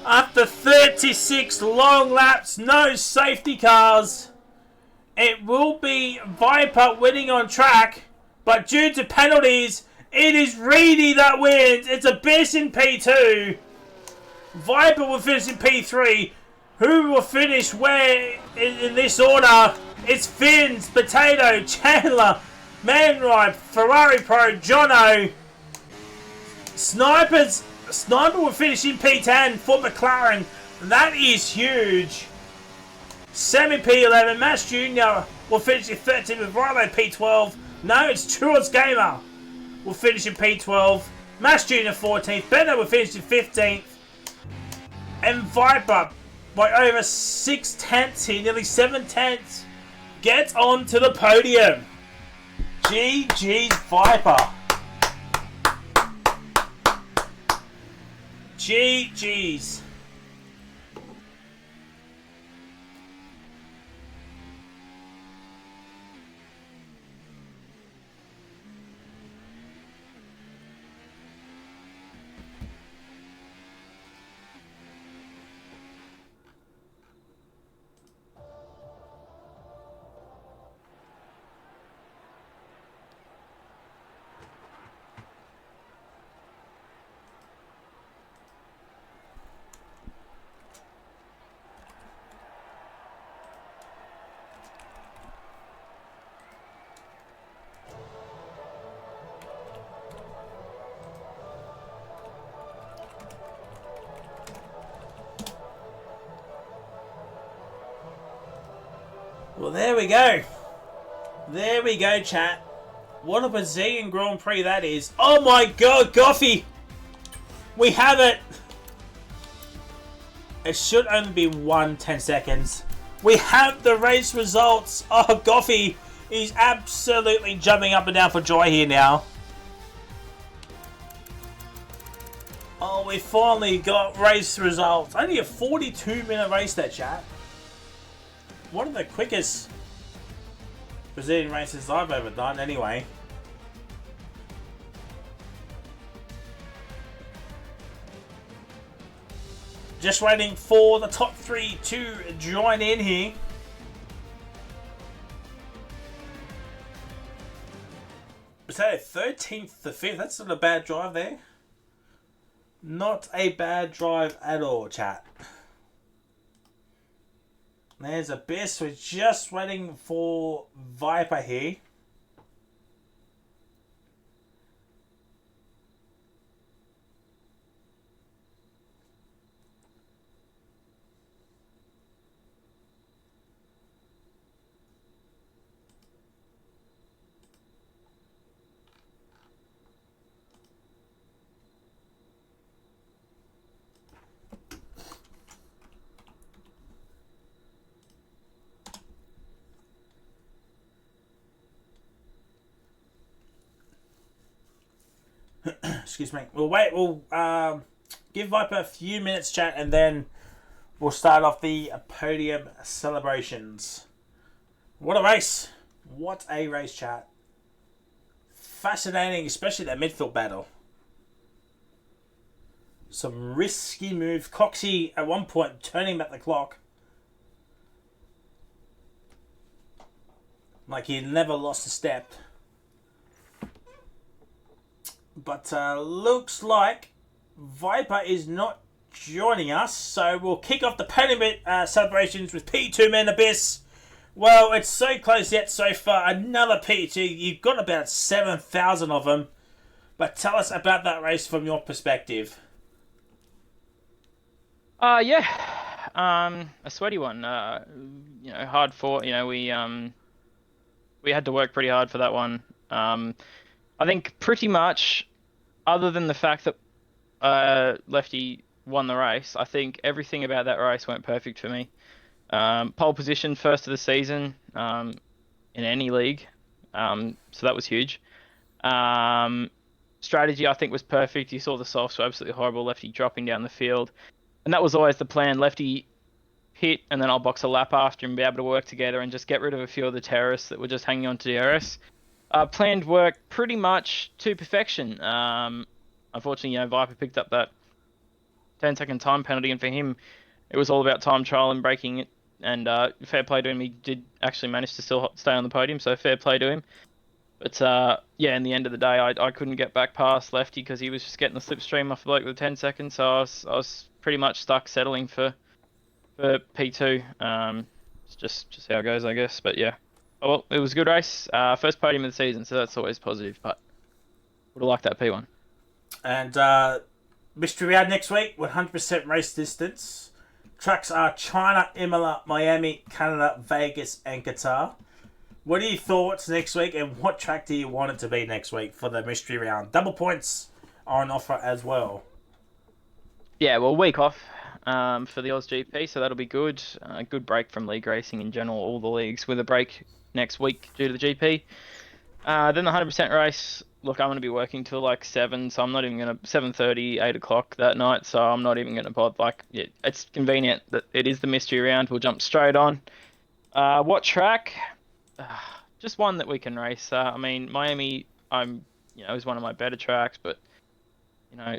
After 36 long laps, no safety cars, it will be Viper winning on track. But due to penalties, it is Reedy that wins. It's Abyss in P2. Viper will finish in P3. Who will finish where in this order? It's Finns, Potato, Chandler, Manripe, Ferrari Pro, Jono. Sniper will finish in P10 for McLaren. That is huge. Semi P11, Mash Jr. will finish in 13 with Rilo P12. No, it's Truels Gamer will finish in P12. Mash Jr. 14th. Benno will finish in 15th. And Viper, by over 6/10 here, nearly 7/10, gets on to the podium. GG's Viper. GG's. Well, there we go. There we go, chat. What a Brazilian Grand Prix that is. Oh my god, Goffy! We have it! It should only be 10 seconds. We have the race results. Oh, Goffy is absolutely jumping up and down for joy here now. Oh, we finally got race results. Only a 42-minute race there, chat. One of the quickest Brazilian races I've ever done, anyway. Just waiting for the top 3 to join in here. So 13th to 5th, that's not a bad drive there. Not a bad drive at all, chat. There's Abyss. We're just waiting for Viper here. Excuse me. We'll wait. We'll give Viper a few minutes, chat, and then we'll start off the podium celebrations. What a race! What a race, chat. Fascinating, especially that midfield battle. Some risky moves. Coxie at one point turning back the clock. Like he never lost a step. But looks like Viper is not joining us, so we'll kick off the podium celebrations with P2 Man Abyss. Well, it's so close yet so far. Another P2. You've got about 7,000 of them. But tell us about that race from your perspective. Yeah. A sweaty one. Hard fought. We had to work pretty hard for that one. I think pretty much, other than the fact that Lefty won the race, I think everything about that race went perfect for me. Pole position, first of the season in any league, so that was huge. Strategy, I think, was perfect. You saw the softs were absolutely horrible. Lefty dropping down the field, and that was always the plan. Lefty hit, and then I'll box a lap after and be able to work together and just get rid of a few of the terrorists that were just hanging on to DRS. Planned work pretty much to perfection. Unfortunately, Viper picked up that 10-second time penalty, and for him, it was all about time trial and breaking it. And fair play to him. He did actually manage to still stay on the podium, so fair play to him. But in the end of the day, I couldn't get back past Lefty because he was just getting the slipstream off the bloke with 10 seconds. So I was pretty much stuck settling for P2. It's just how it goes, I guess. But yeah. Oh, well, it was a good race. First podium of the season, so that's always positive, but would have liked that P1. And mystery round next week, 100% race distance. Tracks are China, Imola, Miami, Canada, Vegas, and Qatar. What are your thoughts next week, and what track do you want it to be next week for the mystery round? Double points are on offer as well. Yeah, well, week off for the Oz GP, so that'll be good. Good break from league racing in general, all the leagues, with a break next week due to the GP. Then the 100% race. Look, I'm going to be working till like 7, so I'm not even going to 7:30, 8 o'clock that night. So I'm not even going to bother. Like, yeah, it's convenient that it is the mystery round. We'll jump straight on. What track? Uh, just one that we can race. I mean, Miami, is one of my better tracks, but you know,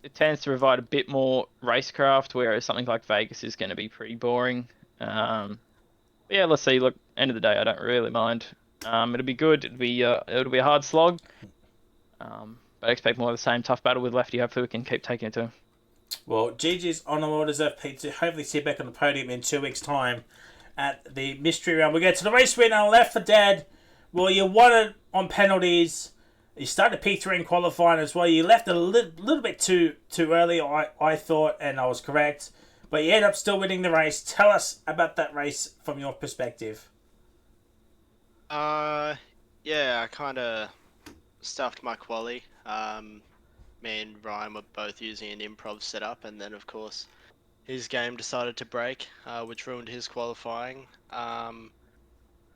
it tends to provide a bit more racecraft, whereas something like Vegas is going to be pretty boring. But yeah, let's see. Look, end of the day, I don't really mind. It'll be good. It'll be a hard slog. But I expect more of the same tough battle with Lefty. Hopefully, we can keep taking it to him. Well, GG's on the well deserved pizza. Hopefully, see you back on the podium in 2 weeks' time at the mystery round. We get to the race winner, Left for Dead. Well, you won it on penalties. You started P3 in qualifying as well. You left a little bit too early, I thought, and I was correct. But you ended up still winning the race. Tell us about that race from your perspective. Uh, yeah, I kind of stuffed my quali. Me and Ryan were both using an improv setup, and then of course his game decided to break, which ruined his qualifying. And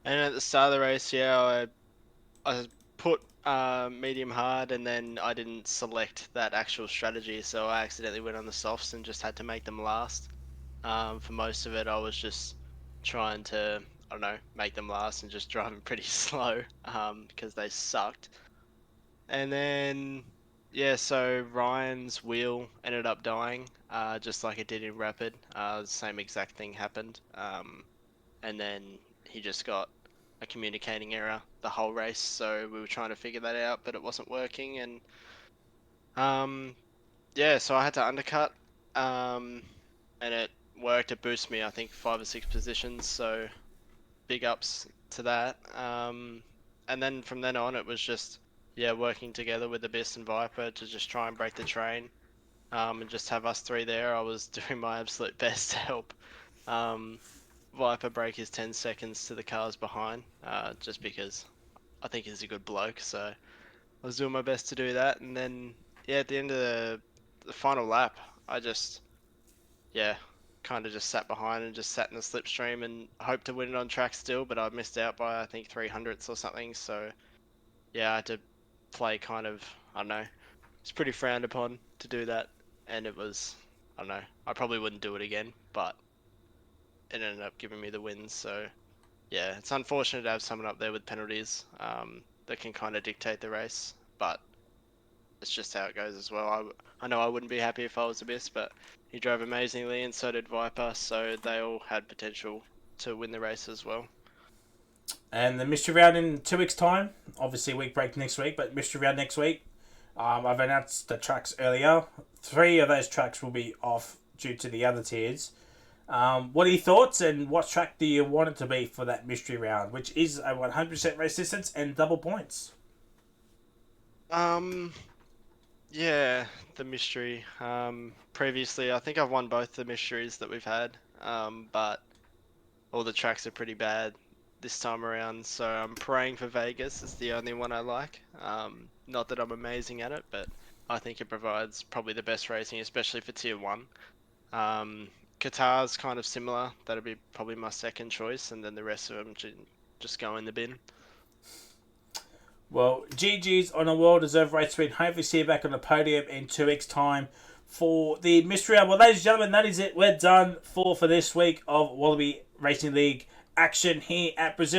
at the start of the race, yeah, I put medium hard, and then I didn't select that actual strategy, so I accidentally went on the softs and just had to make them last. For most of it, I was just trying to, I don't know, make them last and just driving pretty slow because they sucked. And then, yeah, so Ryan's wheel ended up dying, just like it did in Rapid. The same exact thing happened. And then he just got a communicating error the whole race, so we were trying to figure that out, but it wasn't working. And um, yeah, so I had to undercut, and it worked. It boosted me, I think, 5 or 6 positions. So big ups to that. And then from then on, it was just yeah, working together with the Abyss and Viper to just try and break the train. And just have us three there. I was doing my absolute best to help um, Viper break his 10 seconds to the cars behind, just because I think he's a good bloke. So I was doing my best to do that. And then yeah, at the end of the final lap, I just yeah, kind of just sat behind and just sat in the slipstream and hoped to win it on track still, but I missed out by I think 300ths or something. So yeah, I had to play kind of, I don't know, it's pretty frowned upon to do that, and it was, I don't know, I probably wouldn't do it again, but it ended up giving me the wins. So yeah, it's unfortunate to have someone up there with penalties that can kind of dictate the race, but it's just how it goes as well. I know I wouldn't be happy if I was Abyss, but he drove amazingly and so did Viper, so they all had potential to win the race as well. And the mystery round in 2 weeks' time. Obviously, week break next week, but mystery round next week. I've announced the tracks earlier. 3 of those tracks will be off due to the other tiers. What are your thoughts, and what track do you want it to be for that mystery round, which is a 100% race distance and double points? Um, yeah, the mystery. Previously, I think I've won both the mysteries that we've had, but all the tracks are pretty bad this time around, so I'm praying for Vegas. It's the only one I like. Not that I'm amazing at it, but I think it provides probably the best racing, especially for Tier 1. Um, Qatar's kind of similar. That'll be probably my second choice, and then the rest of them just go in the bin. Well, GG's on a well-deserved race win. Hopefully see you back on the podium in 2 weeks' time for the mystery round. Well, ladies and gentlemen, that is it. We're done for this week of Wallaby Racing League action here at Brazil.